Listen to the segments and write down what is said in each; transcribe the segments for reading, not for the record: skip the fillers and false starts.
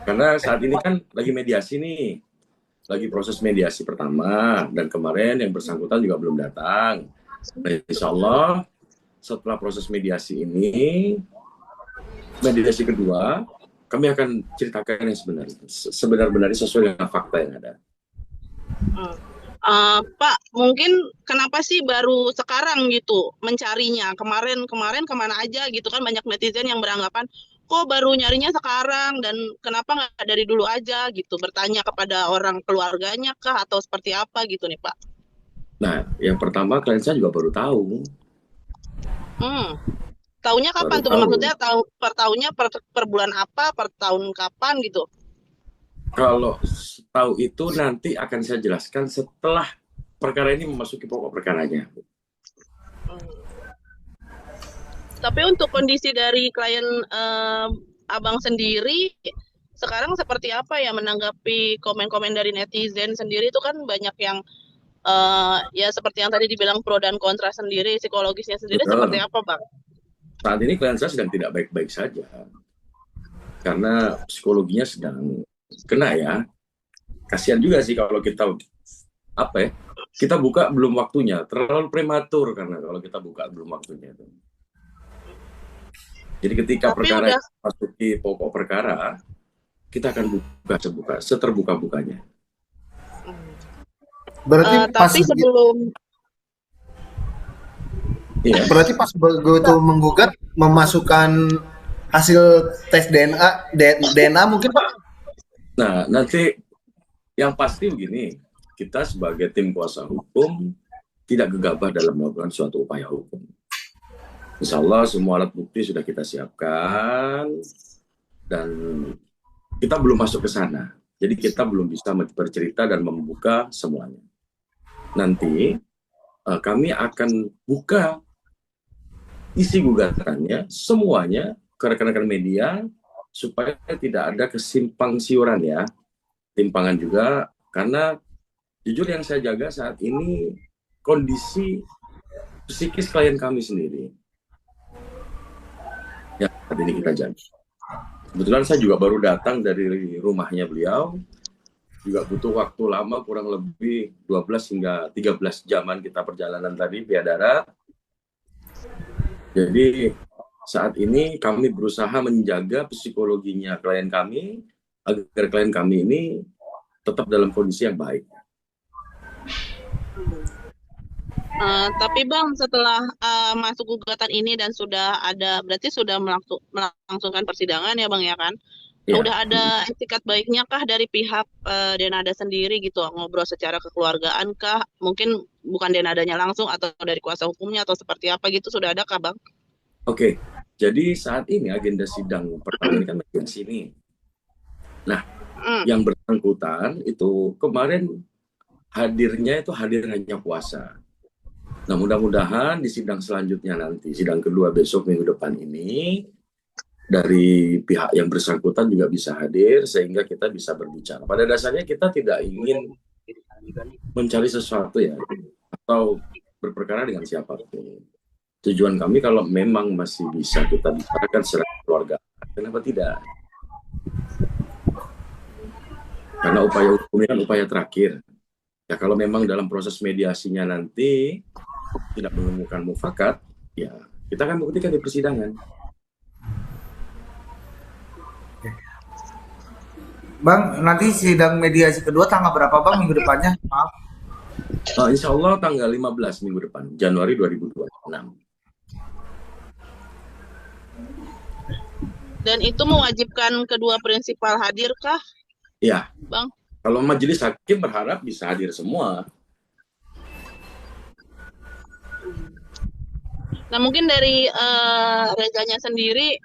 Karena saat ini kan lagi mediasi nih, lagi proses mediasi pertama, dan kemarin yang bersangkutan juga belum datang. Nah, insya Allah setelah proses mediasi ini, mediasi kedua, kami akan ceritakan yang sebenarnya, sebenar-benarnya sesuai dengan fakta yang ada. Hmm. Pak, mungkin kenapa sih baru sekarang gitu mencarinya? Kemarin kemana aja gitu kan, banyak netizen yang beranggapan kok baru nyarinya sekarang dan kenapa nggak dari dulu aja gitu, bertanya kepada orang keluarganya kah atau seperti apa gitu nih Pak? Nah, yang pertama klien saya juga baru tahu, Hmm. Taunya kapan baru tuh? tahu. Maksudnya tahu per tahunnya, per bulan apa, per tahun kapan gitu? Kalau tahu itu nanti akan saya jelaskan setelah perkara ini memasuki pokok perkaranya. Hmm. Tapi untuk kondisi dari klien abang sendiri, sekarang seperti apa ya menanggapi komen-komen dari netizen sendiri itu kan banyak yang ya seperti yang tadi dibilang pro dan kontra sendiri, psikologisnya sendiri seperti Betul. apa bang? Saat ini klien saya sedang tidak baik-baik saja karena psikologinya sedang kena ya. Kasihan juga sih kalau kita apa ya? Kita buka belum waktunya, terlalu prematur karena kalau kita buka belum waktunya itu. Jadi ketika Tapi perkara udah, masuki pokok perkara, kita akan buka seterbuka-bukanya. Berarti pas tapi sebelum Iya. berarti pas begitu menggugat memasukkan hasil tes DNA DNA mungkin Pak? Nah, nanti yang pasti begini, kita sebagai tim kuasa hukum tidak gegabah dalam melakukan suatu upaya hukum. Insya Allah semua alat bukti sudah kita siapkan dan kita belum masuk ke sana. Jadi kita belum bisa bercerita dan membuka semuanya. Nanti kami akan buka isi gugatannya semuanya ke rekan-rekan media supaya tidak ada kesimpang siuran ya, timpangan juga karena jujur yang saya jaga saat ini kondisi psikis klien kami sendiri. Ya, saat ini kita jaga. Kebetulan saya juga baru datang dari rumahnya beliau, juga butuh waktu lama kurang lebih 12 hingga 13 jaman kita perjalanan tadi via darat. Jadi saat ini kami berusaha menjaga psikologinya klien kami agar klien kami ini tetap dalam kondisi yang baik. tapi bang setelah masuk gugatan ini dan sudah ada, berarti sudah melangsungkan persidangan ya bang ya kan? Udah Ya, ada etikat baiknya kah dari pihak Denada sendiri gitu, ngobrol secara kekeluargaan kah? Mungkin bukan Denadanya langsung atau dari kuasa hukumnya atau seperti apa gitu, sudah ada kah bang? oke. Jadi saat ini agenda sidang pertama ini kan mediasi ini. Nah, Hmm. yang bersangkutan itu kemarin hadirnya itu hadir hanya puasa. Nah, mudah-mudahan di sidang selanjutnya nanti, sidang kedua besok minggu depan ini, dari pihak yang bersangkutan juga bisa hadir sehingga kita bisa berbicara. Pada dasarnya kita tidak ingin mencari sesuatu ya, atau berperkara dengan siapapun. Tujuan kami kalau memang masih bisa kita bicarakan secara keluarga, kenapa tidak? Karena upaya hukum ini kan upaya terakhir. Ya kalau memang dalam proses mediasinya nanti tidak menemukan mufakat, ya kita akan buktikan di persidangan. Bang, nanti sidang mediasi kedua tanggal berapa Bang minggu depannya? Maaf. Insya Allah tanggal 15 minggu depan, Januari 2026. Dan itu mewajibkan kedua prinsipal hadir kah Ya, bang? kalau majelis hakim berharap bisa hadir semua. Nah mungkin dari Rezanya sendiri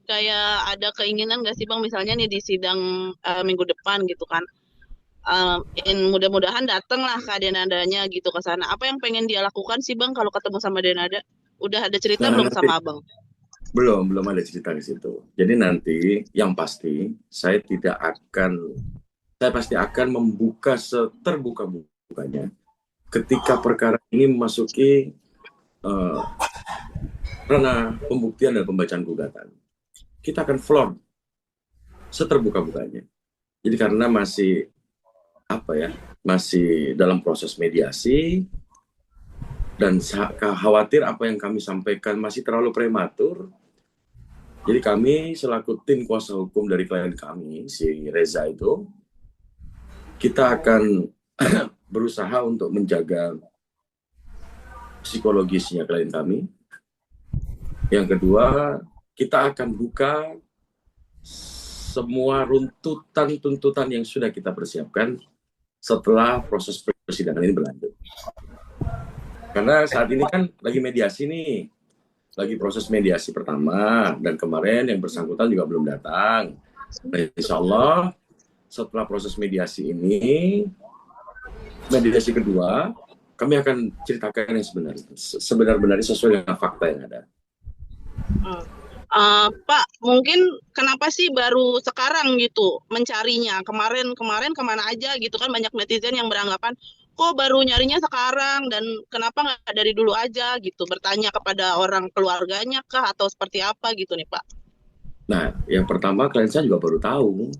kayak ada keinginan nggak sih bang, misalnya nih di sidang minggu depan gitu kan, mudah-mudahan datang lah ke Denadanya gitu ke sana. Apa yang pengen dia lakukan sih bang kalau ketemu sama Denada? Udah ada cerita Nah, belum nanti sama abang? belum ada cerita di situ. Jadi nanti yang pasti saya pasti akan membuka seterbuka-bukanya ketika perkara ini memasuki uh, ranah pembuktian dan pembacaan gugatan. Kita akan floor seterbuka-bukanya. Jadi karena masih masih dalam proses mediasi dan khawatir apa yang kami sampaikan masih terlalu prematur. Jadi kami selaku tim kuasa hukum dari klien kami, si Reza itu, kita akan berusaha untuk menjaga psikologisnya klien kami. Yang kedua, kita akan buka semua tuntutan yang sudah kita persiapkan setelah proses persidangan ini berlanjut. Karena saat ini kan lagi mediasi nih, lagi proses mediasi pertama, dan kemarin yang bersangkutan juga belum datang. Nah, insya Allah setelah proses mediasi ini, mediasi kedua, kami akan ceritakan yang sebenarnya sesuai dengan fakta yang ada. Pak, mungkin kenapa sih baru sekarang gitu mencarinya? Kemarin kemana aja gitu kan, banyak netizen yang beranggapan kok baru nyarinya sekarang dan kenapa nggak dari dulu aja gitu, bertanya kepada orang keluarganya kah atau seperti apa gitu nih Pak? Nah, yang pertama klien saya juga baru tahu.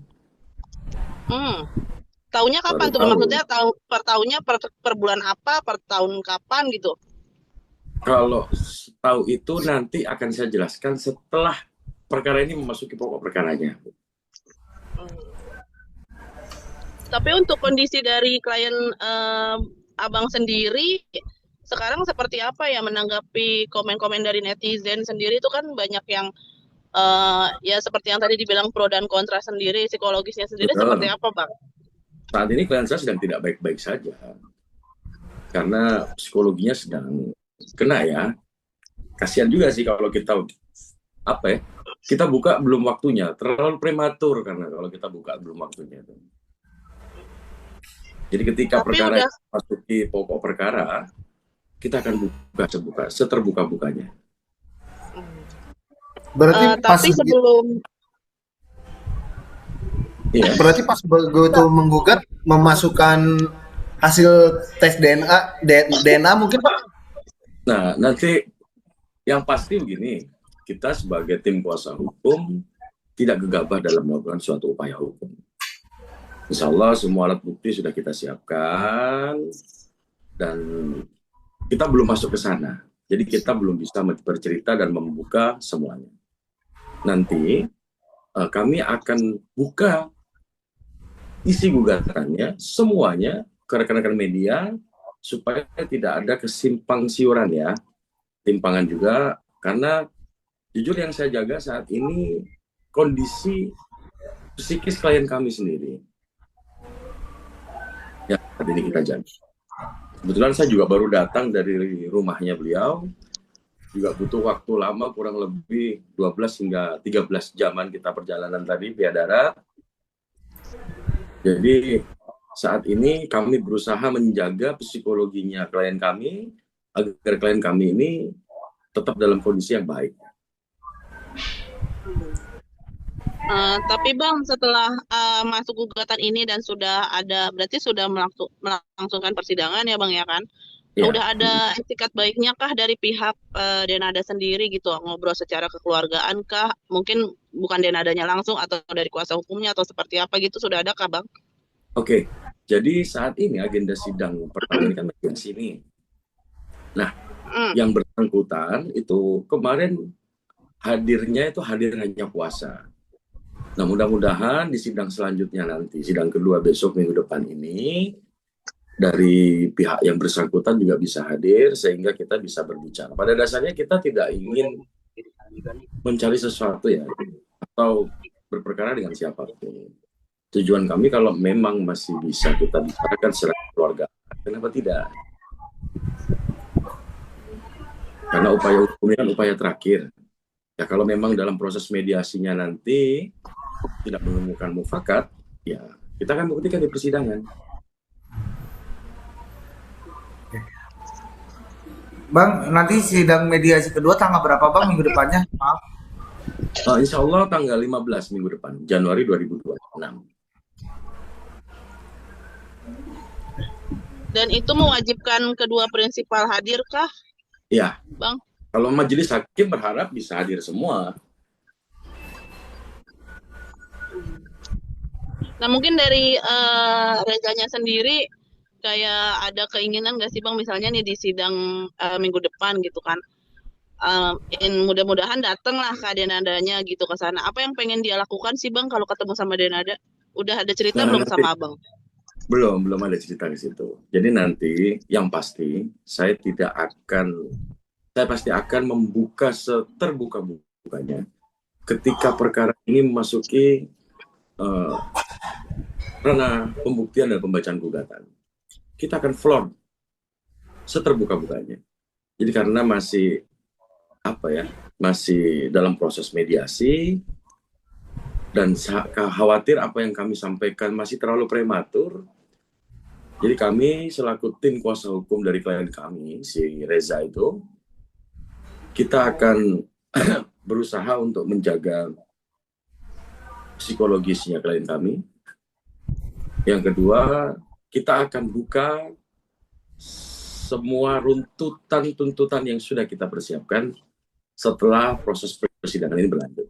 Taunya kapan Baru tuh? tahu. Maksudnya per tahunnya per bulan apa, per tahun kapan gitu? Kalau tahu itu nanti akan saya jelaskan setelah perkara ini memasuki pokok perkaranya. Tapi untuk kondisi dari klien Abang sendiri, sekarang seperti apa ya menanggapi komen-komen dari netizen sendiri? Itu kan banyak yang ya seperti yang tadi dibilang pro dan kontra sendiri, psikologisnya sendiri Betul. seperti apa Bang? Saat ini klien saya sedang tidak baik-baik saja. Karena psikologinya sedang kena ya. Kasihan juga sih kalau kita kita buka belum waktunya, terlalu prematur karena kalau kita buka belum waktunya. Jadi ketika Tapi perkara udah masuki pokok perkara, kita akan buka seterbuka-bukanya. Berarti pas tapi sebelum Iya. berarti pas begitu menggugat memasukkan hasil tes DNA mungkin Pak? Nah, nanti yang pasti begini, kita sebagai tim kuasa hukum tidak gegabah dalam melakukan suatu upaya hukum. Insya Allah semua alat bukti sudah kita siapkan dan kita belum masuk ke sana. Jadi kita belum bisa bercerita dan membuka semuanya. Nanti kami akan buka isi gugatannya semuanya ke rekan-rekan media supaya tidak ada kesimpang siuran ya, timpangan juga, karena jujur yang saya jaga saat ini kondisi psikis klien kami sendiri. Ya, saat ini kita jaga. Kebetulan saya juga baru datang dari rumahnya beliau, juga butuh waktu lama, kurang lebih 12 hingga 13 jaman kita perjalanan tadi via darat. Jadi saat ini kami berusaha menjaga psikologinya klien kami agar klien kami ini tetap dalam kondisi yang baik. Tapi Bang, setelah masuk gugatan ini dan sudah ada, berarti sudah melangsungkan persidangan ya Bang ya kan? Ya. Udah ada etikat baiknya kah dari pihak Denada sendiri gitu, ngobrol secara kekeluargaan kah? Mungkin bukan Denadanya langsung atau dari kuasa hukumnya atau seperti apa gitu, sudah ada kah Bang? Oke, jadi saat ini agenda sidang pertama ini kan mediasi ini. Nah, yang bersangkutan itu kemarin hadirnya itu hadir hanya puasa. Nah, mudah-mudahan di sidang selanjutnya nanti, sidang kedua besok minggu depan ini, dari pihak yang bersangkutan juga bisa hadir sehingga kita bisa berbicara. Pada dasarnya kita tidak ingin mencari sesuatu ya, atau berperkara dengan siapapun. Tujuan kami kalau memang masih bisa kita bicarakan secara keluarga, kenapa tidak? Karena upaya hukum ini kan upaya terakhir. Ya kalau memang dalam proses mediasinya nanti tidak menemukan mufakat, ya kita akan buktikan di persidangan. Bang, nanti sidang mediasi kedua tanggal berapa Bang minggu depannya? Maaf. Insya Allah tanggal 15 minggu depan, Januari 2026. Dan itu mewajibkan kedua prinsipal hadir kah, Ya, Bang? kalau majelis hakim berharap bisa hadir semua. Nah, mungkin dari Rezanya sendiri kayak ada keinginan nggak sih Bang, misalnya nih di sidang minggu depan gitu kan, mudah-mudahan dateng lah Kak Denadanya gitu ke sana. Apa yang pengen dia lakukan sih Bang kalau ketemu sama Denada? Udah ada cerita Nah, belum nanti sama Abang? belum ada cerita ke situ. Jadi nanti yang pasti saya pasti akan membuka seterbuka-bukanya ketika perkara ini memasuki ranah pembuktian dan pembacaan gugatan. Kita akan floor seterbuka-bukanya. Jadi karena masih masih dalam proses mediasi dan khawatir apa yang kami sampaikan masih terlalu prematur. Jadi kami selaku tim kuasa hukum dari klien kami, si Reza itu, kita akan berusaha untuk menjaga psikologisnya klien kami. Yang kedua, kita akan buka semua tuntutan yang sudah kita persiapkan setelah proses persidangan ini berlanjut.